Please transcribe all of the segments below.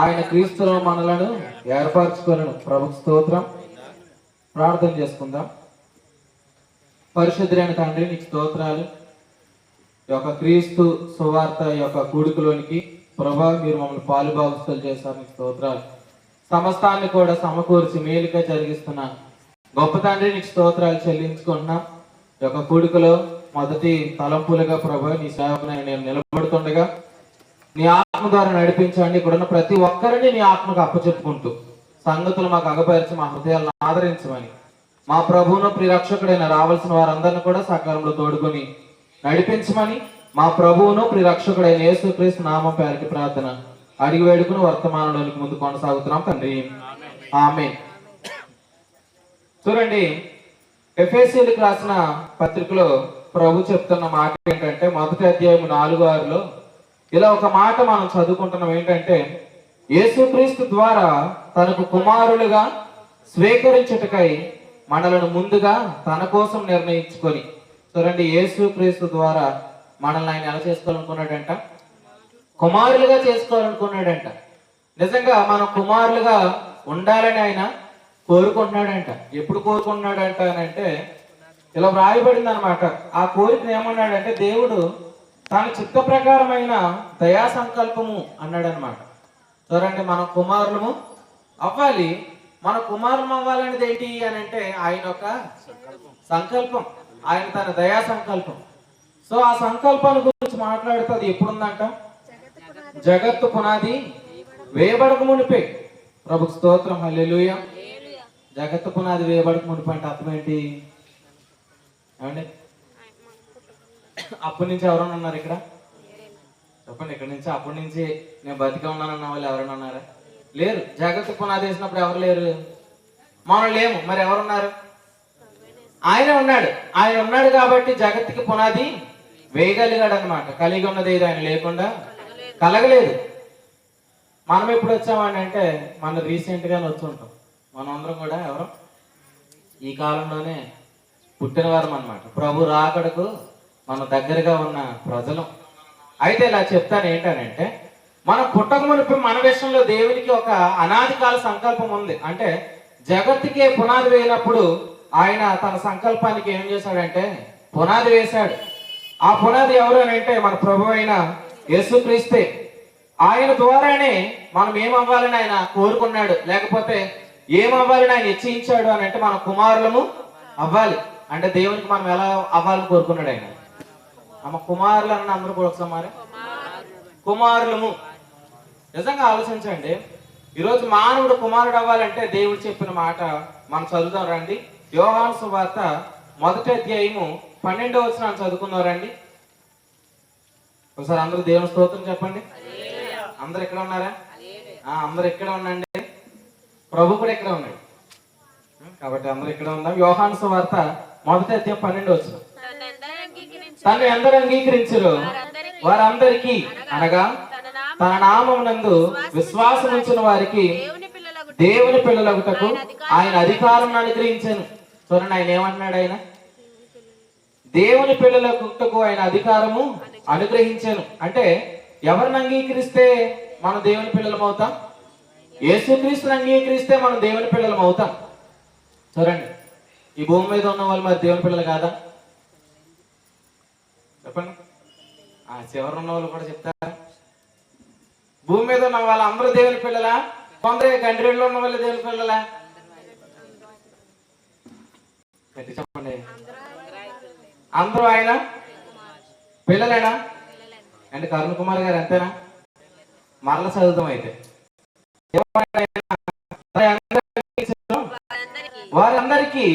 ఆయన క్రీస్తులో మనలను ఏర్పరచుకొనెను. ప్రభుకు స్తోత్రం. ప్రార్థన చేసుకుందాం. పరిశుద్ధుడైన తండ్రి, నీకు స్తోత్రాలు. ఈ యొక్క క్రీస్తు సువార్త యొక్క కూడికలోనికి ప్రభా మీరు మమ్మల్ని పాలుభాగస్తులు చేశారు. నీకు స్తోత్రాలు. సమస్తాన్ని కూడా సమకూర్చి మేలుగా జరిగిస్తున్న గొప్ప తండ్రి, నీకు స్తోత్రాలు చెల్లించుకుంటున్నాం. ఈ యొక్క కూడికలో మొదటి తలంపులుగా ప్రభా నీ సేవకుని నేను నిలబడుతుండగా నీ ఆత్మ ద్వారా నడిపించండి. ఇక్కడున్న ప్రతి ఒక్కరిని నీ ఆత్మకు అప్పచెప్పుకుంటూ సంగతులు మాకు అగపరిచి మా హృదయాలను ఆదరించమని, మా ప్రభువును ప్రిరక్షకుడైన రావాల్సిన వారందరిని కూడా సకాలంలో తోడుకొని నడిపించమని, మా ప్రభువును ప్రిరక్షకుడైన యేసుక్రీస్తు నామం పేరుకి ప్రార్థన అడిగి వేడుకుని వర్తమానంలోనికి ముందు కొనసాగుతున్నాం తండ్రి. ఆమేన్. చూడండి, ఎఫెసీయులకు రాసిన పత్రికలో ప్రభు చెప్తున్న మాట ఏంటంటే, మొదటి అధ్యాయం 4:6లో ఇలా ఒక మాట మనం చదువుకుంటున్నాం. ఏంటంటే, యేసుక్రీస్తు ద్వారా తనకు కుమారులుగా స్వీకరించుటకై మనలను ముందుగా తన కోసం నిర్ణయించుకొని. చూడండి, యేసుక్రీస్తు ద్వారా మనల్ని ఆయన ఎలా చేసుకోవాలనుకున్నాడంట? కుమారులుగా చేసుకోవాలనుకున్నాడంట. నిజంగా మనం కుమారులుగా ఉండాలని ఆయన కోరుకుంటున్నాడంట. ఎప్పుడు కోరుకుంటున్నాడంట అని అంటే, ఇలా వ్రాయబడింది అనమాట. ఆ కోరికను ఏమన్నాడంటే, దేవుడు తన చిత్త ప్రకారమైన దయా సంకల్పము అన్నాడు అనమాట. చూడండి, మనం కుమారులము అవ్వాలి. మన కుమారులం అవ్వాలనేది ఏంటి అని అంటే ఆయన యొక్క సంకల్పం, ఆయన తన దయా సంకల్పం. సో ఆ సంకల్పాల గురించి మాట్లాడుతూ అది ఎప్పుడుందంట? జగత్తు పునాది వేయబడక మునిపే. ప్రభుకు స్తోత్రం. హల్లెలూయా. జగత్తు పునాది వేయబడక మునిపే అంటే అర్థం ఏంటి? ఏమండి, అప్పటి నుంచి ఎవరైనా ఉన్నారు ఇక్కడ? చెప్పండి. ఇక్కడ నుంచి అప్పటి నుంచి నేను బతిగా ఉన్నానన్న వాళ్ళు ఎవరైనా ఉన్నారా? లేరు. జగత్తు పునాది వేసినప్పుడు ఎవరు లేరు? మనం లేము. మరి ఎవరున్నారు? ఆయన ఉన్నాడు. ఆయన ఉన్నాడు కాబట్టి జగత్తుకి పునాది వేయగలిగాడు అనమాట. కలిగి ఉన్నది ఏది ఆయన లేకుండా కలగలేదు. మనం ఎప్పుడు వచ్చామని అంటే మనం రీసెంట్ గానే వచ్చి ఉంటాం. మనం అందరం కూడా ఎవరు ఈ కాలంలోనే పుట్టిన వారం అనమాట. ప్రభు రాకడకు మన దగ్గరగా ఉన్న ప్రజలు. అయితే ఇలా చెప్తాను ఏంటనంటే, మనం పుట్టక మునుపు మన విషయంలో దేవునికి ఒక అనాది కాల సంకల్పం ఉంది. అంటే జగత్తుకే పునాది వేయినప్పుడు ఆయన తన సంకల్పానికి ఏం చేశాడంటే పునాది వేశాడు. ఆ పునాది ఎవరు అని అంటే మన ప్రభు అయిన యేసుక్రీస్తే. ఆయన ద్వారానే మనం ఏమవ్వాలని ఆయన కోరుకున్నాడు. లేకపోతే ఏమవ్వాలని ఆయన నిశ్చయించాడు అని అంటే మన కుమారులము అవ్వాలి. అంటే దేవునికి మనం ఎలా అవ్వాలని కోరుకున్నాడు ఆయన? అమ్మ కుమారులు అన్న అందరూ కూడా ఒకసారి కుమారులము. నిజంగా ఆలోచించండి. ఈరోజు మానవుడు కుమారుడు అవ్వాలంటే దేవుడు చెప్పిన మాట మనం చదువుతాం రండి. యోహాను సువార్త 1వ అధ్యాయము 12వ వచనం చదువుకున్నాం రండి. ఒకసారి అందరూ దేవుని స్తోత్రం చెప్పండి. అందరు ఎక్కడ ఉన్నారా? అందరు ఎక్కడ ఉండండి. ప్రభు కూడా ఎక్కడ ఉన్నాడు కాబట్టి అందరూ ఇక్కడ ఉన్నాం. యోహాను సువార్త 1వ అధ్యాయం 12వ వచనం. తను ఎందరు అంగీకరించరు వారందరికీ, అనగా తన నామమునందు విశ్వాసం ఉంచిన వారికి దేవుని పిల్లలగుటకు ఆయన అధికారం అనుగ్రహించాను. చూడండి, ఆయన ఏమంటున్నాడు? ఆయన దేవుని పిల్లలగుటకు ఆయన అధికారము అనుగ్రహించాను. అంటే ఎవరిని అంగీకరిస్తే మనం దేవుని పిల్లలం అవుతాం? యేసుక్రీస్తుని అంగీకరిస్తే మనం దేవుని పిల్లలం అవుతాం. చూడండి, ఈ భూమి మీద ఉన్న వాళ్ళు మరి దేవుని పిల్లలు కాదా? చెప్పండి. చివరి ఉన్న వాళ్ళు కూడా చెప్తారా? భూమి మీద ఉన్న వాళ్ళు అందరూ దేవుని పిల్లలా? కొందరు కంట్రీలో ఉన్న వాళ్ళు దేవుని పిల్లలా? చెప్పండి. అందరూ ఆయన పిల్లలేనా? అంటే కరుణ్ కుమార్ గారు అంతేనా? మరల చదువుతాం అయితే వారందరికీ,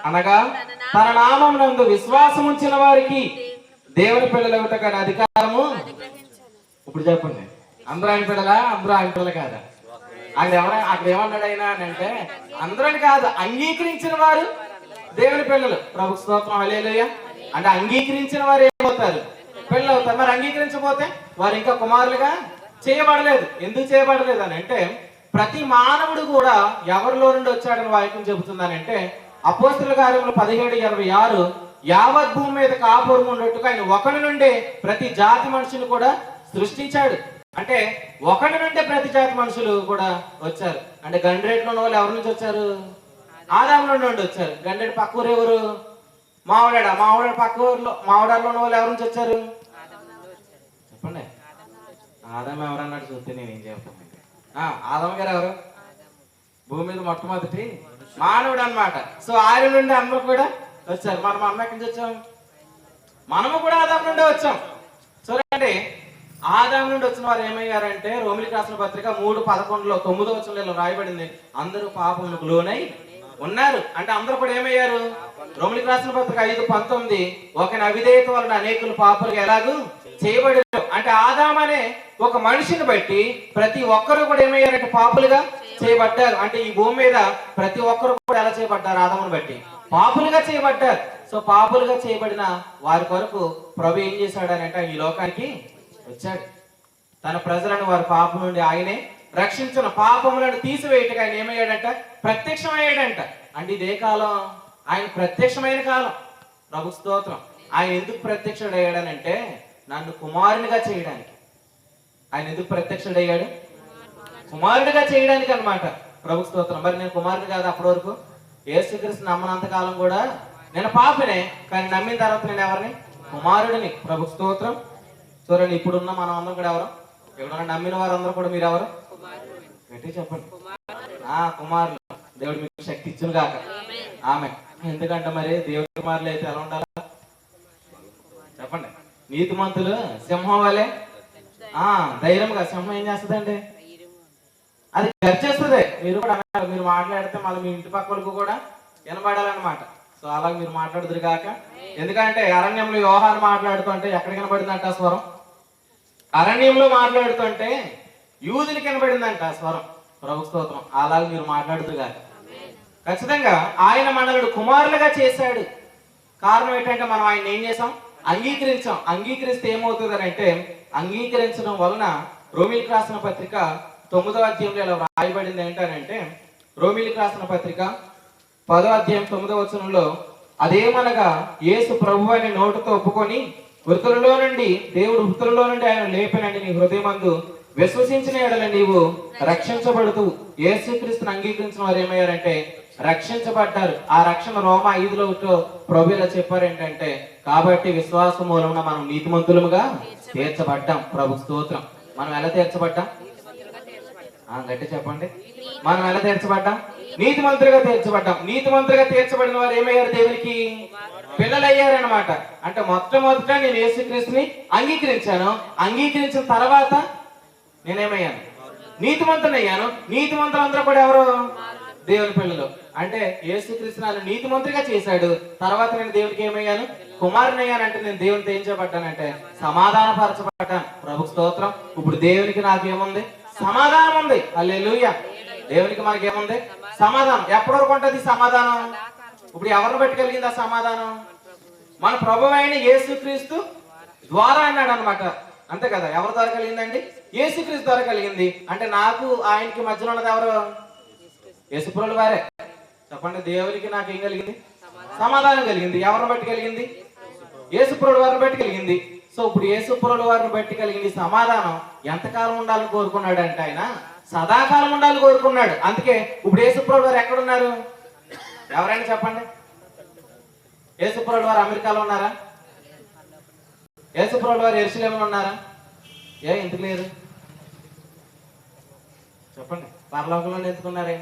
అనగా తన నామమునందు విశ్వాసం ఉంచిన వారికి దేవుని పిల్లలగుటకు ఆయన అధికారము. ఇప్పుడు చెప్పండి, అందరూ ఆయన పిల్లలా? అందరూ ఆయన పిల్లలు కాదా? అక్కడ ఏమన్నాడు ఆయన అని అంటే, అందరని కాదు, అంగీకరించిన వారు దేవుని పిల్లలు. ప్రభు స్తోత్రం. హల్లెలూయా. అంటే అంగీకరించిన వారు ఏమవుతారు? పిల్లలు అవుతారు. మరి అంగీకరించకపోతే వారు ఇంకా కుమారులుగా చేయబడలేదు. ఎందుకు చేయబడలేదు అని అంటే, ప్రతి మానవుడు కూడా ఎవరిలో నుండి వచ్చాడని వాక్యం చెబుతుందని అంటే, అపోస్తలుల కార్యములు 17:26 యావత్ భూమి మీద కాపురం ఉన్నట్టుగా ఆయన ఒకరి నుండే ప్రతి జాతి మనిషిని కూడా సృష్టించాడు. అంటే ఒకటి నుండి ప్రతి జాతి మనుషులు కూడా వచ్చారు. అంటే గండ్రేట్లో ఉన్న వాళ్ళు ఎవరి నుంచి వచ్చారు? ఆదాము నుండి వచ్చారు. గండ్రేడు పక్క ఊరు ఎవరు? మావిడాడు పక్క ఊర్లో మావిడాల్లో ఉన్న వాళ్ళు ఎవరి నుంచి వచ్చారు? చెప్పండి. ఆదాము ఎవరన్నాడు చూస్తే నేనేం చెప్తాను. ఆదాము గారు ఎవరు? భూమి మీద మొట్టమొదటి మానవుడు అన్నమాట. సో ఆయన నుండి అందరూ కూడా వచ్చారు. మనం ఎక్కడి నుంచి వచ్చాం? మనము కూడా ఆదాము నుండి వచ్చాం. చూడండి, ఆదాము నుండి వచ్చిన వారు ఏమయ్యారంటే రోమిలికి రాసిన పత్రిక 3:11 9వ వచనంలో రాయబడింది, అందరూ పాపములకు లోనై ఉన్నారు. అంటే అందరూ కూడా ఏమయ్యారు? రోమిలికి రాసిన పత్రిక 5:19 ఒకని అవిధేయత వలన అనేకులు పాపులుగా ఎలాగూ చేయబడారు. అంటే ఆదాము అనే ఒక మనిషిని బట్టి ప్రతి ఒక్కరు కూడా ఏమయ్యారంటే పాపులుగా చేయబడ్డారు. అంటే ఈ భూమి మీద ప్రతి ఒక్కరు కూడా ఎలా చేయబడ్డారు? ఆదామును బట్టి పాపులుగా చేయబడ్డారు. సో పాపులుగా చేయబడిన వారి కొరకు ప్రభు ఏం చేశాడనంటే ఈ లోకానికి వచ్చాడు. తన ప్రజలను వారి పాపం నుండి ఆయనే రక్షించిన, పాపములను తీసివేయటగా ఆయన ఏమయ్యాడంట? ప్రత్యక్షమయ్యాడంట. అంటే ఇదే కాలం ఆయన ప్రత్యక్షమైన కాలం. ప్రభు స్తోత్రం. ఆయన ఎందుకు ప్రత్యక్షుడయ్యాడనంటే నన్ను కుమారునిగా చేయడానికి. ఆయన ఎందుకు ప్రత్యక్షుడయ్యాడు? కుమారుడిగా చేయడానికి అన్నమాట. ప్రభు స్తోత్రం. మరి నేను కుమారుడు కాదు అప్పటి వరకు. యేసుక్రీస్తు నమ్మనంత కాలం కూడా నేను పాపినే, కానీ నమ్మిన తర్వాత నేను ఎవరిని? కుమారుడిని. ప్రభు స్తోత్రం. చూడండి, ఇప్పుడున్న మనం అందరం కూడా ఎవరు? ఎవరైనా నమ్మిన వారందరూ కూడా మీరు ఎవరు? గట్టి చెప్పండి. కుమారులు. దేవుడు మీకు శక్తి ఇచ్చును కాక. ఆమె. ఎందుకంటే మరి దేవుడి కుమారులు అయితే ఎలా ఉండాలా చెప్పండి? నీతిమంతులు సింహం వలె ధైర్యంగా. సింహం ఏం చేస్తుందండి? అది గర్జేస్తుంది. మీరు కూడా మీరు మాట్లాడితే మళ్ళీ మీ ఇంటి పక్క వాళ్ళకు కూడా వినబడాలన్నమాట. సో అలాగే మీరు మాట్లాడుదురు కాక. ఎందుకంటే అరణ్యంలో యోహాను మాట్లాడుతుంటే ఎక్కడ కనబడిందంట ఆ స్వరం? అరణ్యంలో మాట్లాడుతుంటే యూదులకి కనబడిందంట ఆ స్వరం. ప్రభు స్తోత్రం. అలాగే మీరు మాట్లాడుదురు కాక. ఖచ్చితంగా ఆయన మనల్ని కుమారులుగా చేశాడు. కారణం ఏంటంటే మనం ఆయన ఏం చేసాం? అంగీకరించాం. అంగీకరిస్తే ఏమవుతుంది అంటే అంగీకరించడం వలన రోమిలికి రాసిన పత్రిక 9వ అధ్యాయంలో ఇలా రాయబడింది ఏంటంటే రోమిలికి రాసిన పత్రిక 10వ అధ్యాయం 9వ వచనంలో అదేమనగా యేసు ప్రభువు అని నోటితో ఒప్పుకొని మృతులలో నుండి దేవుడు మృతులలో నుండి ఆయన లేపనండి నీ హృదయమందు విశ్వసించిన ఎడల నీవు రక్షించబడుతూ యేసుక్రీస్తుని అంగీకరించిన వారు ఏమయ్యారంటే రక్షించబడ్డారు. ఆ రక్షణ రోమా 5లో ప్రభు ఇలా చెప్పారు ఏంటంటే కాబట్టి విశ్వాసం మూలమున మనం నీతిమంతులముగా తీర్చబడ్డాం. ప్రభు స్తోత్రం. మనం ఎలా తీర్చబడ్డాం? గట్టి చెప్పండి. మనం ఎలా తీర్చబడ్డాం? నీతిమంతులుగా తీర్చబడ్డాం. నీతిమంతులుగా తీర్చబడిన వారు ఏమయ్యారు? దేవునికి పిల్లలయ్యారనమాట. అంటే మొట్టమొదట నేను యేసుక్రీస్తుని అంగీకరించాను. అంగీకరించిన తర్వాత నేనేమయ్యాను? నీతిమంతునయ్యాను. నీతిమంతులందరూ కూడా ఎవరు? దేవుని పిల్లలు. అంటే యేసుక్రీస్తు నన్ను నీతిమంతుడిగా చేశాడు. తర్వాత నేను దేవుడికి ఏమయ్యాను? కుమారుని అయ్యానంటే నేను దేవునితో ఏం చేయబడ్డానంటే సమాధానపరచబడ్డాను. ప్రభు స్తోత్రం. ఇప్పుడు దేవునికి నాకేముంది? సమాధానం ఉంది. హల్లెలూయా. దేవునికి మనకి ఏముంది? సమాధానం. ఎప్పటి వరకు ఉంటుంది సమాధానం? ఇప్పుడు ఎవరిని బట్టి కలిగింది ఆ సమాధానం? మన ప్రభువు అయిన యేసుక్రీస్తు ద్వారా అన్నాడు అనమాట. అంతే కదా? ఎవరి ద్వారా కలిగిందండి? యేసుక్రీస్తు ద్వారా కలిగింది. అంటే నాకు ఆయనకి మధ్యలో ఉన్నది ఎవరు? యేసుప్రభుల వారే. చెప్పండి. దేవునికి నాకు ఏం కలిగింది? సమాధానం కలిగింది. ఎవరిని బట్టి కలిగింది? యేసుప్రభుల వారిని బట్టి కలిగింది. సో ఇప్పుడు యేసుప్రభుల వారిని బట్టి కలిగింది సమాధానం ఎంతకాలం ఉండాలని కోరుకున్నాడు అంటే ఆయన సదాకాలం ఉండాలని కోరుకున్నాడు. అందుకే ఇప్పుడు యేసుప్రభుల వారు ఎక్కడున్నారు? ఎవరైనా చెప్పండి. యేసుప్రభుల వారు అమెరికాలో ఉన్నారా? యేసుప్రభుల వారు యెరూషలేములో ఉన్నారా? ఎందుకు లేరు చెప్పండి. పరలోకంలో ఎందుకున్నారే?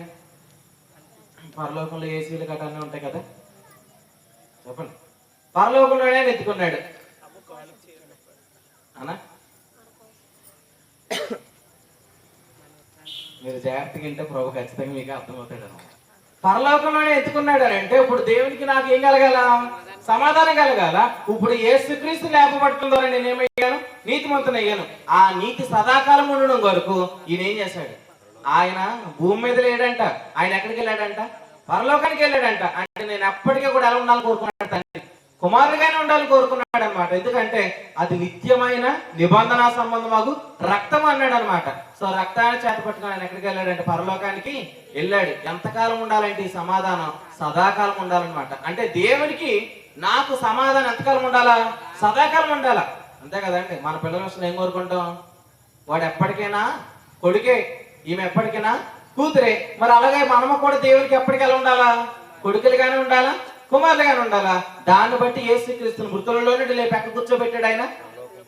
పరలోకంలో ఏసీలు గట్రా అన్నీ ఉంటాయి కదా. చెప్పండి. పరలోకంలోనే ఎత్తుకున్నాడు అనా? మీరు జాగ్రత్తగా వింటే ప్రభు ఖచ్చితంగా మీకు అర్థమవుతాడు అన్నమాట. పరలోకంలోనే ఎత్తుకున్నాడు అని అంటే ఇప్పుడు దేవునికి నాకు ఏం కలగాల? సమాధానం కలగాల. ఇప్పుడు యేసుక్రీస్తు లేపబడటం ద్వారా నేనేమయ్యాను? నీతిమంతునయ్యాను. ఆ నీతి సదాకాలం ఉండడం వరకు ఈయన ఏం చేశాడు? ఆయన భూమి మీద లేడంట. ఆయన ఎక్కడికి వెళ్ళాడంట? పరలోకానికి వెళ్ళాడంట. అంటే నేను ఎప్పటికీ కూడా ఎలా ఉండాలని కోరుకున్నాడు? తండ్రి కుమారుడిగానే ఉండాలని కోరుకున్నాడు అనమాట. ఎందుకంటే అది నిత్యమైన నిబంధన సంబంధమాగు రక్తం అన్నాడు అనమాట. సో రక్తాన్ని చేత పట్టుకుని ఆయన ఎక్కడికి వెళ్ళాడంటే పరలోకానికి వెళ్ళాడు. ఎంతకాలం ఉండాలంటే ఈ సమాధానం సదాకాలం ఉండాలన్నమాట. అంటే దేవునికి నాకు సమాధానం ఎంతకాలం ఉండాలా? సదాకాలం ఉండాలా. అంతే కదండి. మన పిల్లల విషయంలో ఏం కోరుకుంటాం? వాడు ఎప్పటికైనా కొడుకే, ఈమె ఎప్పటికైనా కూతురే. మరి అలాగే మనము కూడా దేవునికి ఎప్పటికి ఎలా ఉండాలా? కొడుకులుగానే ఉండాలా, కుమారులుగానే ఉండాలా. దాన్ని బట్టి యేసుక్రీస్తుని మృతులలో నుండి లేపి ఎక్కడ కూర్చోబెట్టాడు? ఆయన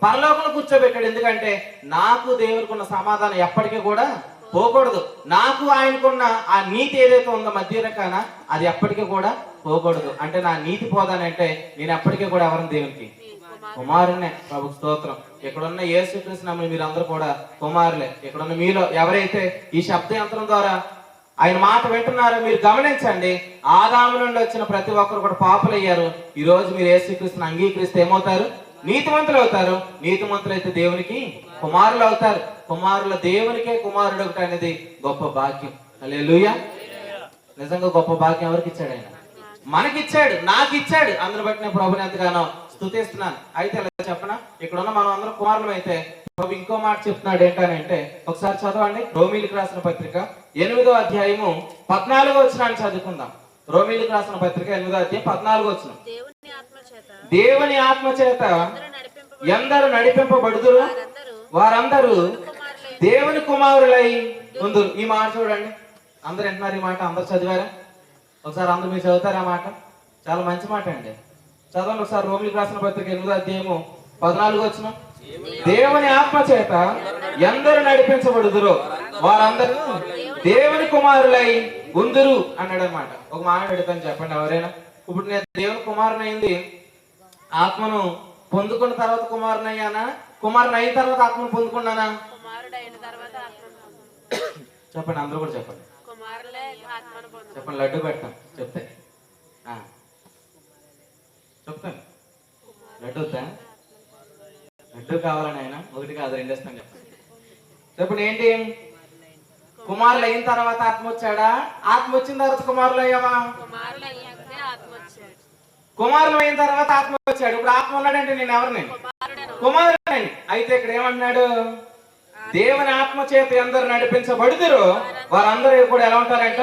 పరలోకంలో కూర్చోబెట్టాడు. ఎందుకంటే నాకు దేవునికి ఉన్న సమాధానం ఎప్పటికీ కూడా పోకూడదు. నాకు ఆయనకున్న ఆ నీతి ఏదైతే ఉందో మధ్య రకాన అది ఎప్పటికీ కూడా పోకూడదు. అంటే నా నీతి పోదానంటే నేను ఎప్పటికీ కూడా ఎవరిని? దేవునికి కుమారునే. ప్రభుకు స్తోత్రం. ఇక్కడున్న యేసుక్రీస్తు నమ్మిన మీరు అందరూ కూడా కుమారులే. ఇక్కడున్న మీలో ఎవరైతే ఈ శబ్ద యంత్రం ద్వారా ఆయన మాట వింటున్నారో మీరు గమనించండి. ఆదాము నుండి వచ్చిన ప్రతి ఒక్కరు కూడా పాపులు అయ్యారు. ఈ రోజు మీరు యేసుక్రీస్తుని అంగీకరిస్తే ఏమవుతారు? నీతిమంతులు అవుతారు. నీతిమంతులు అయితే దేవునికి కుమారులు అవుతారు. కుమారుల దేవునికే కుమారుడు ఒకటి అనేది గొప్ప భాగ్యం. హల్లెలూయా. నిజంగా గొప్ప భాగ్యం ఎవరికి ఇచ్చాడు? ఆయన మనకిచ్చాడు, నాకు ఇచ్చాడు. అందుని బట్టి నేను ప్రభుని ఎంతగానో స్తుతిస్తున్నాను. అయితే ఇలా చెప్పనా, ఇక్కడ ఉన్న మనం అందరం కుమారులు అయితే ప్రభు ఇంకో మాట చెప్తున్నాడు. ఏంటనంటే ఒకసారి చదవండి. రోమీలకు రాసిన పత్రిక 8వ అధ్యాయము 14వ వచనాన్ని చదువుకుందాం. రోమీలకు రాసిన పత్రిక 8వ అధ్యాయం 14వ వచనం. దేవుని ఆత్మ చేత ఎందరు నడిపింపబడుదురు వారందరూ దేవుని కుమారులై ఉందురు. ఈ మాట చూడండి. అందరు వింటున్నారు ఈ మాట? అందరు చదివారా? ఒకసారి అందరు మీరు చదువుతారా మాట? చాలా మంచి మాట అండి. చదవండి ఒకసారి. రోమిలకు రాసిన పత్రిక 8వ అధ్యాయము 14వ వచనం. దేవుని ఆత్మ చేత ఎందరు నడిపించబడుదురో వారందరూ దేవుని కుమారులై ఉందురు అన్నాడు అనమాట. ఒక మాట అడుగుతాను, చెప్పండి ఎవరైనా. ఇప్పుడు నేను దేవుని కుమారుని అయింది, ఆత్మను పొందుకున్న తర్వాత కుమారుని అయ్యానా? కుమారుని అయిన తర్వాత ఆత్మను పొందుకున్నానా? చెప్పండి అందరూ కూడా చెప్పండి. చెప్పండి. లడ్డు పెడతాం చెప్తే చెప్తాను. లడ్డు వద్దా? లడ్డు కావాలని ఆయన ఒకటి కాదు రెండు ఇస్తాను. చెప్పండి. చెప్పండి ఏంటి? కుమారులు అయిన తర్వాత ఆత్మ వచ్చాడా? ఆత్మ వచ్చిన తర్వాత కుమారులు అయ్యావా? కుమారులు అయిన తర్వాత ఆత్మ వచ్చాడు. ఇప్పుడు ఆత్మ ఉన్నాడంటే నేను ఎవరిని? కుమారుడని. అయితే ఇక్కడ ఏమన్నాడు? దేవుని ఆత్మ చేత ఎందరు నడిపించబడుదురో వారందరూ కూడా ఎలా ఉంటారంట?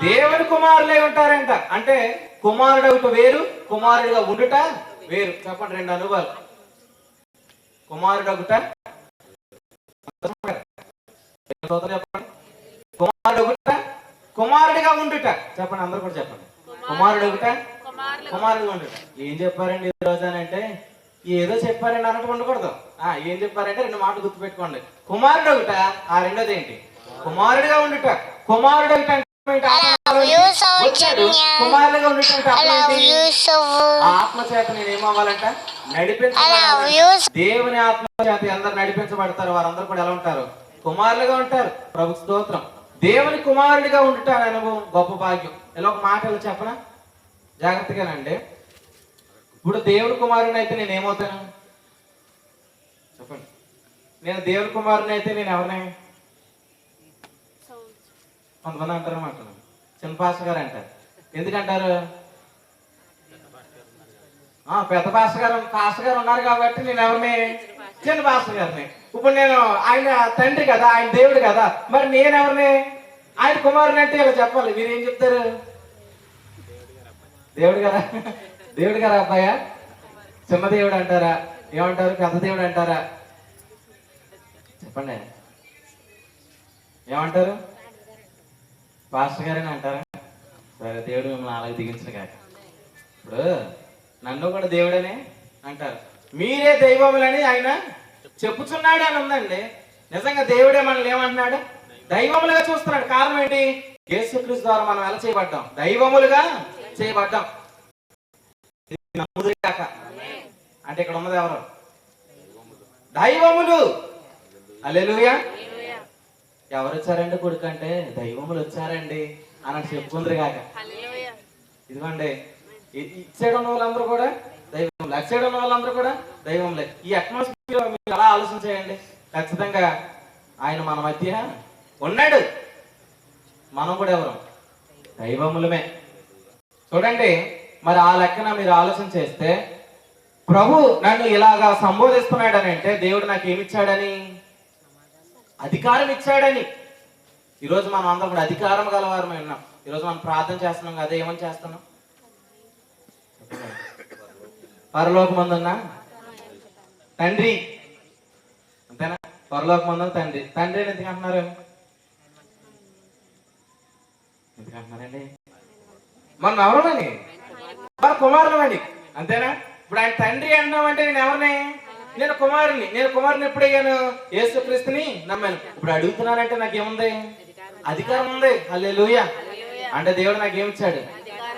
దేవుని కుమారులే ఉంటారంట. అంటే కుమారుడు ఒకటి వేరు, కుమారుడిగా ఉండుట వేరు. చెప్పండి రెండు అనుభవాలు. కుమారుడు ఒకట, చెప్పండి. కుమారుడు ఒకట, కుమారుడిగా ఉండుట. చెప్పండి అందరూ కూడా చెప్పండి. కుమారుడు ఒకట, కుమారుడిగా ఉండుట. ఏం చెప్పారండి ఈ రోజు అని అంటే ఏదో చెప్పారండి అన్నట్టు ఉండకూడదు. ఏం చెప్పారంటే రెండు మాటలు గుర్తుపెట్టుకోండి. కుమారుడు ఒకట, ఆ రెండోది ఏంటి? కుమారుడిగా ఉండుట. కుమారుడు ఒకట వచ్చాడు, కుమారుడిగా ఉండుట. ఆత్మ చేత నేను ఏమవ్వాలంట? నడిపించబడాలి. దేవుని ఆత్మ చేత అందరు నడిపించబడతారు వారందరూ కూడా ఎలా ఉంటారు? కుమారులుగా ఉంటారు. ప్రభు స్తోత్రం. దేవుని కుమారుడిగా ఉండుట అనుభవం గొప్ప భాగ్యం. ఇలా ఒక మాట ఎలా చెప్పనా జాగ్రత్తగానండి. ఇప్పుడు దేవుని కుమారుని అయితే నేను ఏమవుతాను? చెప్పండి. నేను దేవుని కుమారుని అయితే నేను ఎవరిని? కొంతమంది అంటారు అన్నమాట, చిన్న పాస్టర్ గారు అంటారు. ఎందుకంటారు? పెద్ద పాస్టర్ గారు ఉన్నారు కాబట్టి నేను ఎవరిని? చిన్న పాస్టర్ గారిని. ఇప్పుడు నేను ఆయన తండ్రి కదా, ఆయన దేవుడు కదా, మరి నేను ఎవరిని? ఆయన కుమారుని అంటే ఇలా చెప్పాలి. మీరేం చెప్తారు? దేవుడు గారా? దేవుడు గారా అబ్బాయా? చిన్న దేవుడు అంటారా? ఏమంటారు? పెద్ద దేవుడు అంటారా? చెప్పండి. ఏమంటారు? పాస్టర్ గారని అంటారా? సరే, దేవుడు మిమ్మల్ని అలాగే దిగించడు కాక. ఇప్పుడు నన్ను కూడా దేవుడనే అంటారు. మీరే దైవములని ఆయన చెప్పుచున్నాడు అని ఉందండి. నిజంగా దేవుడే మనల్ని ఏమంటున్నాడు? దైవములుగా చూస్తున్నాడు. కారణం ఏంటి? యేసుక్రీస్తు ద్వారా మనం ఎలా చేయబడ్డాం? దైవములుగా చేయబడ్డాం. అంటే ఇక్కడ ఉన్నది ఎవరు? దైవములు. హల్లెలూయా. ఎవరు వచ్చారండి కొడుకు అంటే? దైవములు వచ్చారండి అని చెప్పుకుందరు కాక. ఇదిగోండి, ఇచ్చేయడం ఉన్న వాళ్ళందరూ కూడా దైవములు, అచ్చేయడం ఉన్న వాళ్ళందరూ కూడా దైవములే. ఈ అట్మాస్ఫియర్ మీరు అలా ఆలోచన చేయండి. ఖచ్చితంగా ఆయన మన మధ్య ఉన్నాడు. మనం కూడా ఎవరు? దైవములమే. చూడండి, మరి ఆ లెక్కన మీరు ఆలోచన చేస్తే ప్రభు నన్ను ఇలాగా సంబోధిస్తున్నాడు అని అంటే దేవుడు నాకు ఏమిచ్చాడని? అధికారం ఇచ్చాడని. ఈరోజు మనం అందరం కూడా అధికారం గలవారమే ఉన్నాం. ఈరోజు మనం ప్రార్థన చేస్తున్నాం కదా, ఏమని చేస్తున్నాం? పరలోకమందున్న తండ్రి, అంతేనా? పరలోకమందున్న తండ్రి. తండ్రి అని ఎందుకు అంటున్నారు? ఎందుకు అంటున్నారండి? మనం ఎవరమని? మన కుమారులమని, అంతేనా? ఇప్పుడు ఆయన తండ్రి అంటున్నామంటే నేను ఎవరిని? నేను కుమారుని. నేను కుమారుని ఎప్పుడయ్యాను? యేసుక్రీస్తుని నమ్మాను. ఇప్పుడు అడుగుతున్నానంటే నాకేముంది? అధికారం ఉంది. హల్లెలూయా. అంటే దేవుడు నాకేమిచ్చాడు?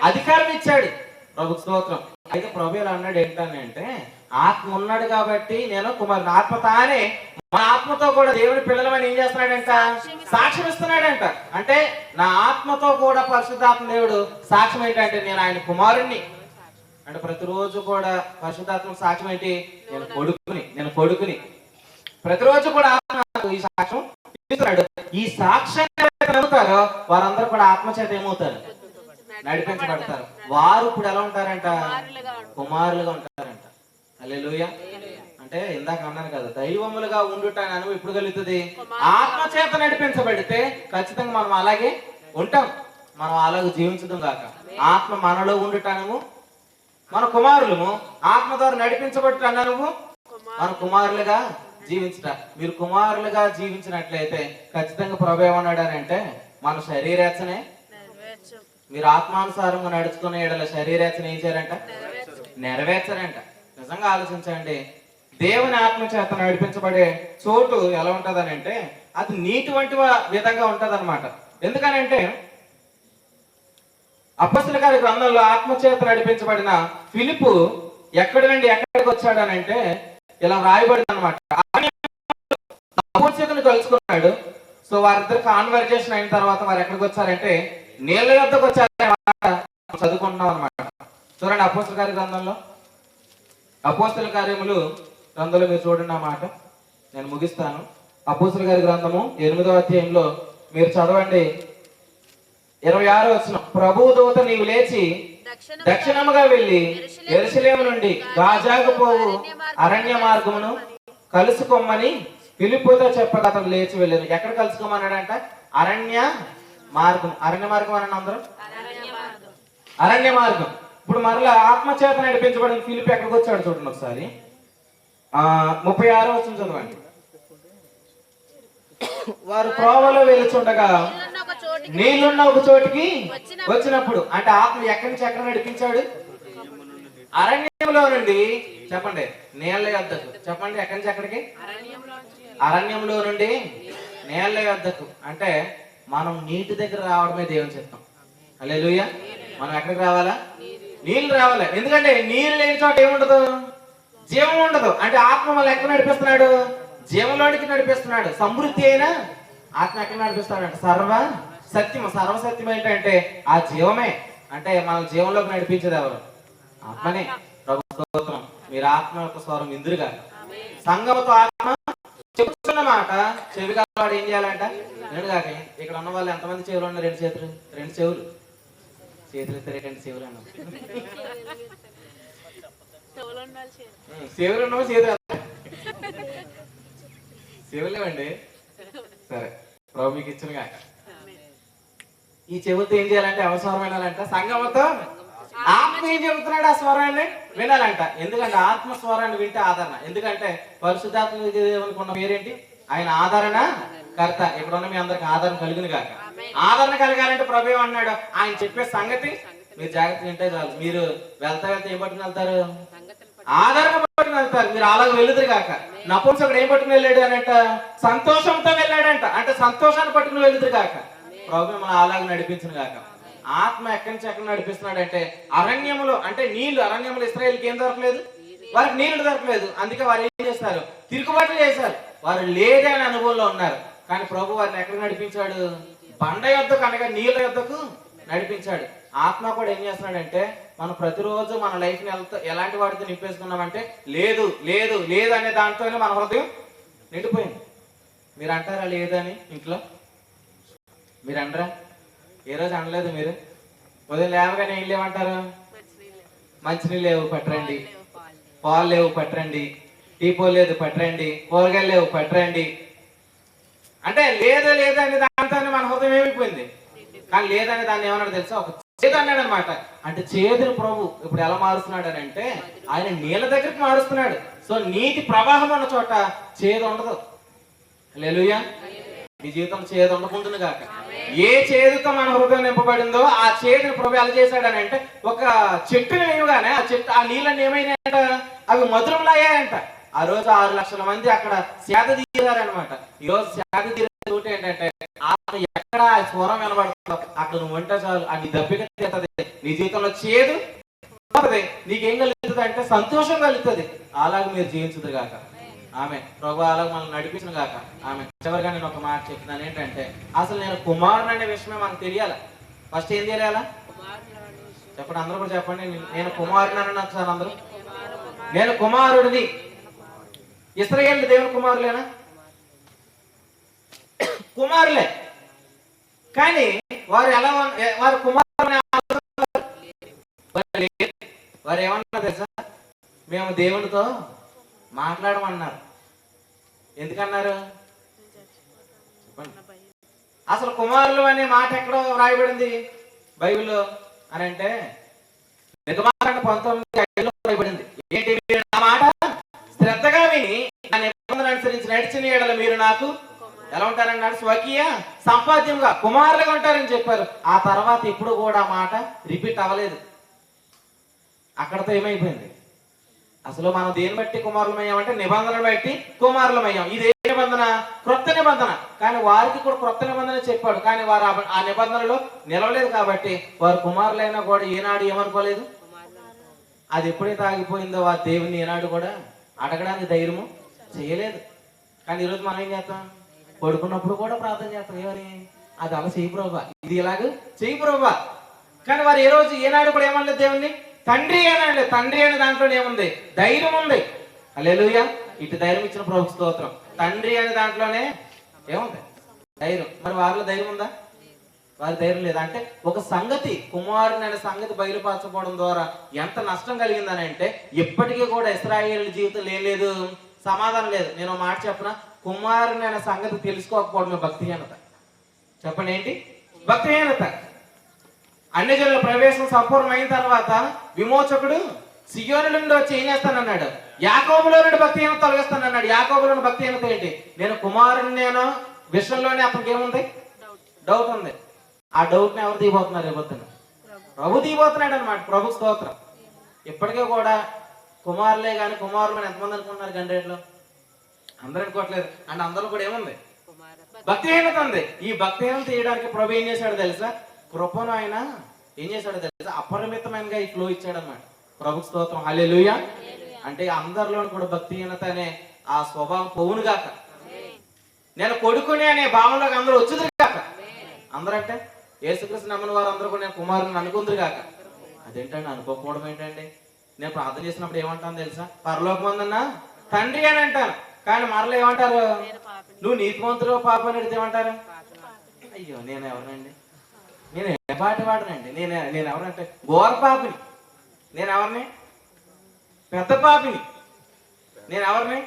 అధికారం ఇచ్చాడు. ప్రభుకు స్తోత్రం. అయితే ప్రభు ఎలా అన్నాడు ఏంటంటే, ఆత్మ ఉన్నాడు కాబట్టి నేను కుమారుని. ఆత్మ తానే మన ఆత్మతో కూడా దేవుని పిల్లలమని ఏం చేస్తున్నాడంట? సాక్ష్యం ఇస్తున్నాడంట. అంటే నా ఆత్మతో కూడా పరిశుద్ధాత్మ దేవుడు సాక్ష్యం ఏంటంటే నేను ఆయన కుమారుణ్ణి. అంటే ప్రతిరోజు కూడా పరిశుద్ధాత్మ సాక్ష్యం ఏంటి? నేను కొడుకుని. ప్రతిరోజు కూడా ఆత్మ ఈ సాక్ష్యం ఇస్తున్నాడు. ఈ సాక్ష్యాన్ని నమ్ముతారో వారందరూ కూడా ఆత్మచేత ఏమవుతారు? నడిపించబడతారు. వారు ఇప్పుడు ఎలా ఉంటారంట? కుమారులుగా ఉంటారంట. హల్లెలూయా. అంటే ఇందాక అన్నాను కదా, దైవములుగా ఉండుట అనే అనుభవం ఎప్పుడు కలుగుతుంది? ఆత్మచేత నడిపించబడితే ఖచ్చితంగా మనం అలాగే ఉంటాం. మనం అలాగే జీవించడం కాక ఆత్మ మనలో ఉండుటనము మన కుమారులము, ఆత్మ ద్వారా నడిపించబడుట అన్నము మన కుమారులుగా జీవించట. మీరు కుమారులుగా జీవించినట్లయితే ఖచ్చితంగా ప్రభు ఏమన్నాడు అని అంటే, మన శరీరేచ్చనే మీరు ఆత్మానుసారంగా నడుచుకునే ఏడల శరీరేచ్చని ఏం చేయాలంట? నెరవేర్చారంట. నిజంగా ఆలోచించండి. దేవుని ఆత్మ చేత నడిపించబడే చోటు ఎలా ఉంటదని అంటే అది నీటి వంటి విధంగా ఉంటది అనమాట. ఎందుకనంటే అపొస్తలుల కార్య గ్రంథంలో ఆత్మచేత నడిపించబడిన ఫిలిప్పు ఎక్కడి నుండి ఎక్కడికి వచ్చాడనంటే ఇలా రాయబడింది అనమాట. అపోస్తలుని కలుసుకున్నాడు. సో వారిద్దరు కాన్వర్జేషన్ అయిన తర్వాత వారు ఎక్కడికి వచ్చారంటే నీళ్ళ యొద్దకు వచ్చారన్నమాట. చదువుకుంటున్నాం అనమాట. చూడండి అపోస్తలుల కార్య గ్రంథంలో, అపోస్తలుల కార్యములు గ్రంథంలో మీరు చూడండి అన్నమాట. నేను ముగిస్తాను. అపోస్తలుల కార్య గ్రంథము 8వ అధ్యాయంలో మీరు చదవండి. 26వ వచనం. ప్రభువు దూత నీవు లేచి దక్షిణముగా వెళ్ళి యెరూషలేము నుండి గాజాకు పోవు అరణ్య మార్గమును కలుసుకోమని ఫిలిప్పుతో చెప్పగా అతను లేచి వెళ్ళాను. ఎక్కడ కలుసుకోమన్నాడంట? అరణ్య మార్గం. అరణ్య మార్గం అని అందరూ అరణ్య మార్గం. ఇప్పుడు మరలా ఆత్మచేత నడిపించబడిన ఫిలిప్ ఎక్కడికి వచ్చాడు చూడండి ఒకసారి. 36వ వచనం చదవండి. వారు త్రోవలో వెళ్తుండగా నీళ్లున్న ఒక చోటికి వచ్చినప్పుడు, అంటే ఆత్మ ఎక్కడి నుంచి ఎక్కడ నడిపించాడు? అరణ్యంలో నుండి. చెప్పండి, నీళ్ల యొద్దకు. చెప్పండి, ఎక్కడి నుంచి ఎక్కడికి? అరణ్యంలో నుండి నీళ్ల యొద్దకు. అంటే మనం నీటి దగ్గర రావడమే దేవుని చిత్తం. హల్లెలూయా. మనం ఎక్కడికి రావాలా? నీళ్లు రావాలి. ఎందుకంటే నీళ్ళు లేని చోట ఏముండదు? జీవం ఉండదు. అంటే ఆత్మ మళ్ళీ ఎక్కడ నడిపిస్తున్నాడు? జీవంలోనికి నడిపిస్తున్నాడు. సమృద్ధి అయినా ఆత్మ ఎక్కడ నడిపిస్తాడు అంటే సర్వ సత్యం. సర్వసత్యం ఏంటంటే ఆ జీవమే. అంటే మన జీవంలోకి నడిపించేది ఎవరు? ఆత్మనే. ప్రభు స్తోత్రం. మీరు ఆత్మ యొక్క స్వరం ఇందురుగా సంగమతో ఆత్మ చెప్తున్న మాట చెవి కావాడు ఏం చేయాలంట? నేను కాక ఇక్కడ ఉన్న వాళ్ళు ఎంతమంది చెవులు ఉన్నారు? 2 చేతులు, 2 చెవులు. చేతులు ఇద్దరే 2 చెవులు అన్నా. చెవులు ఉన్నావా? చెవులేవండి. సరే, ప్రభు మీకు ఇచ్చిన కాక ఈ చెవులతో ఏం చేయాలంటే అవసరం వినాలంట. సంగమతో ఆత్మ ఏం చెబుతున్నాడు? ఆ స్వరాన్ని వినాలంట. ఎందుకంటే ఆత్మ స్వరాన్ని వింటే ఆదరణ. ఎందుకంటే పరిశుద్ధాత్మ దేవునికి ఉన్న పేరేంటి? ఆయన ఆదరణ కర్త. ఇక్కడ ఉన్న మీ అందరికి ఆదరణ కలిగింది కాక. ఆదరణ కలగాలంటే ప్రభు అన్నాడు, ఆయన చెప్పే సంగతి మీరు జాగ్రత్త వింటే చాలు. మీరు వెళ్తా ఏం పట్టుకుని వెళ్తారు? ఆదరణ పట్టుకుని వెళ్తారు. మీరు అలాగే వెళ్ళుదురు కాక. నపుంసకుడు ఏం పట్టుకుని వెళ్ళాడు అనంట? సంతోషంతో వెళ్ళాడంట. అంటే సంతోషాన్ని పట్టుకుని వెళ్ళుదురు కాక. ప్రభు మనం అలాగే నడిపించిన కాక. ఆత్మ ఎక్కడి నుంచి ఎక్కడ నడిపిస్తున్నాడంటే అరణ్యములో. అంటే నీళ్లు, అరణ్యములు ఇశ్రాయేలుకి ఏం దొరకలేదు? వారికి నీళ్లు దొరకలేదు. అందుకే వారు ఏం చేస్తారు? తిరుగుబాట్లు చేశారు. వారు లేదే అనే అనుభవంలో ఉన్నారు. కానీ ప్రభు వారిని ఎక్కడ నడిపించాడు? బండ యొద్దకు, అనగా నీళ్ళ యొద్దకు నడిపించాడు. ఆత్మ కూడా ఏం చేస్తున్నాడంటే మనం ప్రతిరోజు మన లైఫ్ ని ఎలాంటి వాటితో నింపేసుకున్నామంటే లేదు లేదు లేదు అనే దాంతోనే మన హృదయం నిండిపోయింది. మీరు అంటారా లేదని? ఇంట్లో మీరు అనరా? ఏ రోజు అనలేదు మీరు? ఉదయం లేవగానే ఏం లేవంటారు? మంచినీళ్ళు లేవు పట్టరండి, పాలు లేవు పట్టరండి, టీపో లేదు పట్టరండి, కూరగాయలు లేవు పట్టరండి. అంటే లేదు లేదని దాంతోనే మన హృదయం ఏమైపోయింది. కానీ లేదని దాన్ని ఏమన్నాడు తెలుసా? ఒక చేదు అన్నాడు అనమాట. అంటే చేదుని ప్రభు ఇప్పుడు ఎలా మారుస్తున్నాడు అని అంటే ఆయన నీళ్ళ దగ్గరికి మారుస్తున్నాడు. సో నీటి ప్రవాహం ఉన్న చోట చేదు ఉండదు. హల్లెలూయా. నీ జీవితం చేదు ఉండకుంటుంది కాక. ఏ చేదుతో మన హృదయం నింపబడిందో ఆ చేదుని ప్రభు ఎలా చేశాడని అంటే, ఒక చెట్టుని వేయగానే ఆ చెట్టు ఆ నీళ్ళని ఏమైనాయంట, అవి మధురంలాయంట. ఆ రోజు 6 లక్షల మంది అక్కడ సేద తీరారనమాట. ఈ రోజు సేద తీరే చోటు ఏంటంటే, ఎక్కడ స్వరం వినబడుతుందో అక్కడ నువ్వు ఉంటే చాలు, నీ దప్పిక తీరుతుంది. నీ జీవితంలో చేదు నీకేం కలుగుతుంది అంటే సంతోషం కలుగుతుంది. అలాగే మీరు జీవించదు కాక. ఆమె ప్రభు అలాగే మనల్ని నడిపించిన కాక. ఆమె చివరిగా నేను ఒక మాట చెప్తున్నాను ఏంటంటే, అసలు నేను కుమారుని అనే విషయమే మనకు తెలియాలి. ఫస్ట్ ఏం తెలియాలా చెప్పండి, అందరూ కూడా చెప్పండి. నేను కుమారుని అని ఒకసారి అందరూ, నేను కుమారుడిని. ఇశ్రాయేలు దేవుని కుమారులేనా? కుమారులే. కానీ వారు ఎలా వారు కుమారుని వారు ఏమన్నారు తెలుసా? మేము దేవునితో మాట్లాడమన్నారు. ఎందుకన్నారు చెప్పండి. అసలు కుమారులు అనే మాట ఎక్కడో వ్రాయబడింది బైబిల్లో అని అంటే, నిర్గమాకాండ 19:5 వ్రాయబడింది. ఏంటి? ఆ మాట శ్రద్ధగా విని ఆ నిబంధన అనుసరించి నడిచిన యెడల మీరు నాకు ఎలా ఉంటారన్నాడు? స్వకీయ సంపాద్యంగా కుమారులుగా ఉంటారని చెప్పారు. ఆ తర్వాత ఇప్పుడు కూడా ఆ మాట రిపీట్ అవ్వలేదు. అక్కడతో ఏమైపోయింది? అసలు మనం దేని బట్టి కుమారులమయ్యామంటే నిబంధనలు బట్టి కుమారులమయ్యాం. ఇదే నిబంధన క్రొత్త నిబంధన. కానీ వారికి కూడా క్రొత్త నిబంధన చెప్పాడు. కానీ వారు ఆ నిబంధనలో నిలవలేదు కాబట్టి వారు కుమారులైనా కూడా ఏనాడు ఏమనుకోలేదు. అది ఎప్పుడైతే ఆగిపోయిందో వారు దేవుని ఏనాడు కూడా అడగడానికి ధైర్యము చేయలేదు. కానీ ఈరోజు మనం ఏం చేస్తాం? పడుకున్నప్పుడు కూడా ప్రార్థన చేస్తాం. ఏమని? అది అలా చెయ్యి ప్రభా, ఇది ఇలాగ చెయ్యి ప్రభా. కానీ వారు ఏ రోజు ఏనాడు కూడా ఏమనలేదు దేవుణ్ణి తండ్రి అనండి. తండ్రి అనే దాంట్లోనే ఏముంది? ధైర్యం ఉంది. హల్లెలూయా. ఇటు ధైర్యం ఇచ్చిన ప్రభు స్తోత్రం. తండ్రి అనే దాంట్లోనే ఏముంది? ధైర్యం. మరి వారిలో ధైర్యం ఉందా? వారి ధైర్యం లేదా? అంటే ఒక సంగతి, కుమారుని అనే సంగతి బయలుపరచకపోవడం ద్వారా ఎంత నష్టం కలిగిందని అంటే, ఇప్పటికీ కూడా ఇశ్రాయేలు జీవితం లేదు, సమాధానం లేదు. నేను మాట చెప్పిన, కుమారుని అనే సంగతి తెలుసుకోకపోవడమే భక్తిహీనత. చెప్పండి ఏంటి? భక్తిహీనత. అన్ని జనుల ప్రవేశం సంపూర్ణమైన తర్వాత విమోచకుడు సియోను నుండి వచ్చి ఏం చేస్తానన్నాడు? యాకోబులో నుండి భక్తిహీనత తొలగిస్తానన్నాడు. యాకోబులోని భక్తిహీనత ఏంటి? నేను కుమారుని నేను విషయంలోనే అతనికి ఏముంది? డౌట్ ఉంది. ఆ డౌట్ ని ఎవరు తీయబోతున్నారు? రేపొద్దున ప్రభు తీయబోతున్నాడు అనమాట. ప్రభు స్తోత్రం. ఇప్పటికే కూడా కుమారులే కానీ కుమారులు అని ఎంతమంది అనుకుంటున్నారు? గండ్రేట్లో అందరూ అనుకోవట్లేదు. అంటే అందరూ కూడా ఏముంది? భక్తిహీనత ఉంది. ఈ భక్తిహీనత తీయడానికి ప్రభు ఏం చేశాడు తెలుసా? కృపను ఆయన ఏం చేశాడో తెలుసా? అపరిమితమైనగా ఈ ఫ్లో ఇచ్చాడు అన్నమాట. ప్రభు స్తోత్రం. హల్లెలూయా. అంటే అందరిలో కూడా భక్తిహీనత అనే ఆ స్వభావం పోవును గాక. నేను కొడుకుని అనే భావంలోకి అందరూ వచ్చుదురు గాక. అందరూ అంటే యేసుక్రీస్తు నమ్మిన వారు అందరూ కూడా నేను కుమారుని అనుకుందరు గాక. అదేంటండి అనుకోకపోవడం ఏంటండి? నేను ప్రార్థన చేసినప్పుడు ఏమంటాను తెలుసా? పరలోకమందున్న తండ్రి అని అంటాను. కానీ మరలా ఏమంటారు? నువ్వు నీతిమంతుడు పాప అని అడిగితే ఏమంటారు? అయ్యో నేను ఎవరినండి? నేను ఏ పాటి వాడనండి? నేను ఎవరంటే ఘోర పాపిని. నేను ఎవరిని? పెద్ద పాపిని. నేను ఎవరిని?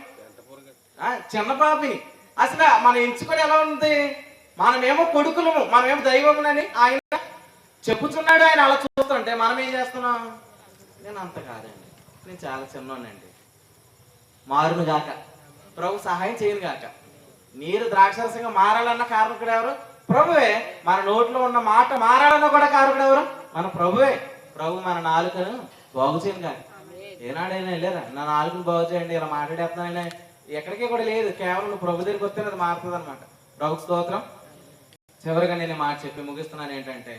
చిన్న పాపిని. అసలు మనం ఎంచుకొని ఎలా ఉంది? మనమేమో కొడుకులము, మనమేమో దైవమునని ఆయన చెప్పుచున్నాడు. ఆయన అలా చూస్తుంటే మనం ఏం చేస్తున్నాం? నేను అంత కాదండి, నేను చాలా చిన్నోనండి. మారును గాక. ప్రభు సహాయం చేయను గాక. నీరు ద్రాక్షరసంగా మారాలన్న కారణకుడు ఎవరు? ప్రభువే. మన నోట్లో ఉన్న మాట మారాలన్న కూడా కారణకుడు ఎవరు? మన ప్రభువే. ప్రభు మన నాలుకను బాగు చేయను గాక. ఏనాడైనా వెళ్ళారా? నా నాలుగును బాగు చేయండి, ఇలా మాట్లాడేస్తున్నాను ఎక్కడికి కూడా లేదు. కేవలం నువ్వు ప్రభు దగ్గరికి వస్తే అది మారుతుంది అనమాట. ప్రభు స్తోత్రం. చివరిగా నేను మాట చెప్పి ముగిస్తున్నాను. ఏంటంటే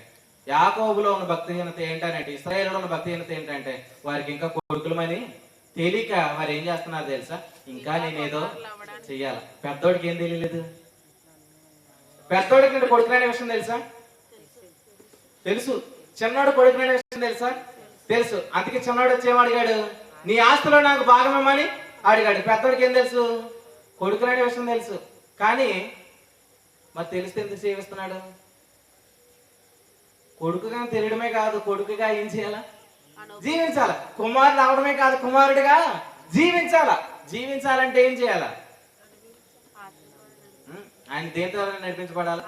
యాకోబులో ఉన్న భక్తిహీనత ఏంటంటే, ఇశ్రాయేలులో ఉన్న భక్తిహీనత ఏంటంటే, వారికి ఇంకా కొడుకులమని తెలియక వారు ఏం చేస్తున్నారు తెలుసా? ఇంకా నేనేదో చెయ్యాలి. పెద్దోడికి ఏం తెలియలేదు. పెద్దోడికి నేను కొడుకునే విషయం తెలుసా? తెలుసు. చిన్నోడు కొడుకునే విషయం తెలుసా? తెలుసు. అందుకే చిన్నోడు వచ్చి ఏమడిగాడు? నీ ఆస్తిలో నాకు భాగమేమని అడిగాడు. పెద్దోడికి ఏం తెలుసు? కొడుకునే విషయం తెలుసు. కానీ మరి తెలిస్తే ఎందుకు సేవిస్తున్నాడు? కొడుకుగా తెలియడమే కాదు, కొడుకుగా ఏం చేయాలా? జీవించాల. కుమారుడు అవడమే కాదు, కుమారుడిగా జీవించాల. జీవించాలంటే ఏం చేయాలా? ఆయన దేని ద్వారా నడిపించబడాలి?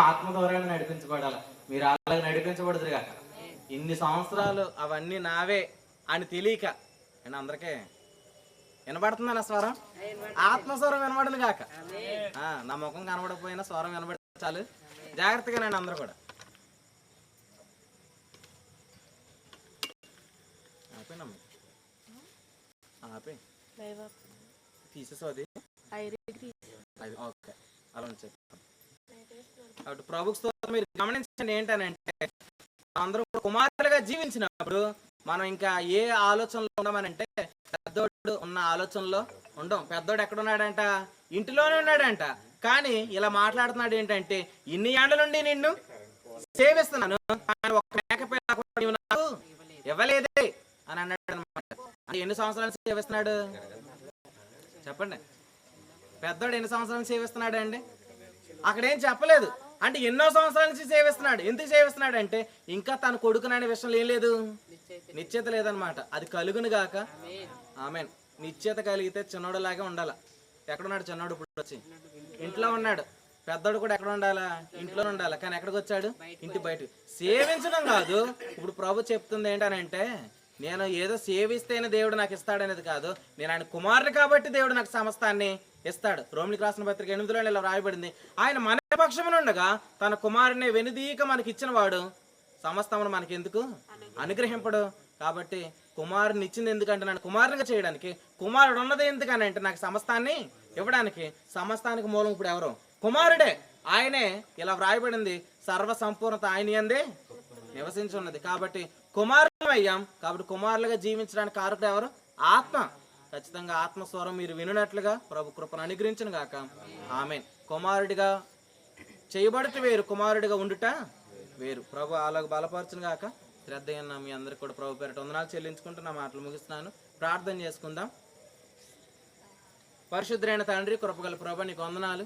ఆత్మ ద్వారా నడిపించబడాలి. మీరు అలాగే నడిపించబడదురు కాక. ఇన్ని సంవత్సరాలు అవన్నీ నావే అని తెలియక నేను అందరికీ వినబడుతుందా నా స్వరం? ఆత్మస్వరం వినబడును గాక. నా ముఖం కనబడకపోయినా స్వరం వినబడితే చాలు. జాగ్రత్తగా నేను అందరూ కూడా ఆపే తీసేసా అది ఓకే అలా చెప్పి కాబట్టి ప్రభుకు స్తోత్రం. మీరు గమనించండి ఏంటనంటే అందరూ కుమారులుగా జీవించినప్పుడు మనం ఇంకా ఏ ఆలోచనలో ఉండమనంటే పెద్దోడు ఉన్న ఆలోచనలో ఉండం. పెద్దోడు ఎక్కడున్నాడంట? ఇంటిలోనే ఉన్నాడంట. కానీ ఇలా మాట్లాడుతున్నాడు ఏంటంటే ఇన్ని ఏళ్ల నుండి నిన్ను సేవిస్తున్నాను, ఒక్క మేకపిల్ల కూడా నీవు నాకు ఇవ్వలేదే అని అన్నాడు అనమాట. ఎన్ని సంవత్సరాలు సేవిస్తున్నాడు చెప్పండి? పెద్దోడు ఎన్ని సంవత్సరాలు సేవిస్తున్నాడు అండి? అక్కడేం చెప్పలేదు. అంటే ఎన్నో సంవత్సరాల నుంచి సేవిస్తున్నాడు. ఎందుకు సేవిస్తున్నాడు అంటే ఇంకా తన కొడుకుననే విషయంలో ఏం లేదు, నిశ్చయత లేదనమాట. అది కలుగును గాక. ఆమేన్. నిశ్చయత కలిగితే చిన్నోడులాగే ఉండాల. ఎక్కడున్నాడు చిన్నోడు? ఇప్పుడు వచ్చి ఇంట్లో ఉన్నాడు. పెద్దోడు కూడా ఎక్కడ ఉండాలా? ఇంట్లోనే ఉండాలి. కానీ ఎక్కడికి వచ్చాడు? ఇంటి బయట. సేవించడం కాదు. ఇప్పుడు ప్రభు చెప్తుంది ఏంటనంటే నేను ఏదో సేవిస్తేనే దేవుడు నాకు ఇస్తాడనేది కాదు. నేను ఆయన కుమారుడు కాబట్టి దేవుడు నాకు సమస్తాన్ని ఇస్తాడు. రోమిలికి రాసిన పత్రిక 8లో ఇలా రాయబడింది, ఆయన మన పక్షమున ఉండగా తన కుమారుని వెనుదీక మనకి ఇచ్చిన వాడు సమస్తమును మనకి ఎందుకు అనుగ్రహింపడు. కాబట్టి కుమారుని ఇచ్చింది ఎందుకంటే నన్ను కుమారునిగా చేయడానికి, కుమారుడు ఉన్నది ఎందుకని అంటే నాకు సమస్తాన్ని ఇవ్వడానికి. సమస్తానికి మూలం ఇప్పుడు ఎవరు? కుమారుడే. ఆయనే ఇలా వ్రాయబడింది, సర్వ సంపూర్ణత ఆయన యందే నివసించి ఉన్నది. కాబట్టి కుమారులు అయ్యాం. కాబట్టి కుమారులుగా జీవించడానికి కారకుడు ఎవరు? ఆత్మ. ఖచ్చితంగా ఆత్మస్వరం మీరు వినున్నట్లుగా ప్రభు కృపను అనుగ్రహించును గాక. ఆమేన్. కుమారుడిగా చేయబడుతూ వేరు, కుమారుడిగా ఉండుట వేరు. ప్రభు అలాగ బలపరచును గాక. శ్రద్ధ అయిన మీ అందరికి కూడా ప్రభు పేరిట వందనాలు చెల్లించుకుంటూ నా మాటలు ముగిస్తున్నాను. ప్రార్థన చేసుకుందాం. పరిశుద్ధుడైన తండ్రి, కృపగల ప్రభు, నీకు వందనాలు.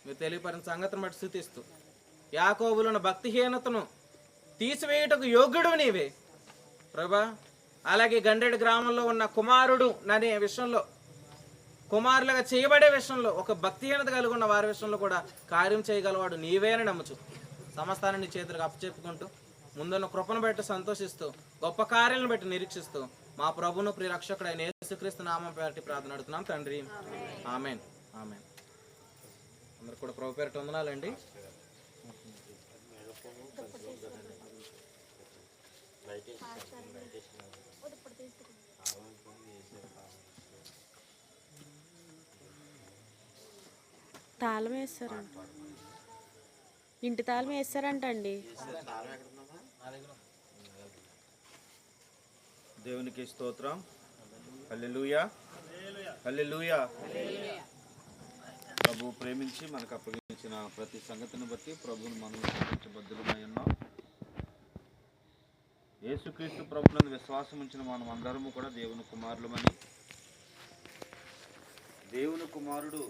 మీరు తెలియపరిచిన సంగతిని బట్టి స్తుతిస్తూ యాకోబులో ఉన్న భక్తిహీనతను తీసివేయుటకు యోగ్యుడు నీవే ప్రభా. అలాగే గండేడు గ్రామంలో ఉన్న కుమారుడు అనే విషయంలో, కుమారులుగా చేయబడే విషయంలో, ఒక భక్తిహీనత కలిగి ఉన్న వారి విషయంలో కూడా కార్యం చేయగలవాడు నీవే అని నమ్ముచు సమస్తాన్ని నీ చేతులకు అప్పచెప్పుకుంటూ ముందున్న కృపను బట్టి సంతోషిస్తూ గొప్ప కార్యాలను బట్టి నిరీక్షిస్తూ మా ప్రభును ప్రియరక్షకుడైన యేసుక్రీస్తు నామం పేరటి ప్రార్థన అడుగుతున్నాం తండ్రి. ఆమేన్. ఆమేన్. అందరు కూడా ప్రభు పేరిట వందనాలండి. తాళం వేస్తారంట, ఇంటి తాళం వేస్తారంట అండి. దేవునికి స్తోత్రం. హల్లెలూయా, హల్లెలూయా. ప్రభు ప్రేమించి మనకు అప్పగించిన ప్రతి సంగతిని బట్టి ప్రభువును మనం బద్దులమై ఉన్నాం. యేసుక్రీస్తు ప్రభువునందు విశ్వాసం ఉంచిన మనం అందరము కూడా దేవుని కుమారులమని, దేవుని కుమారుడు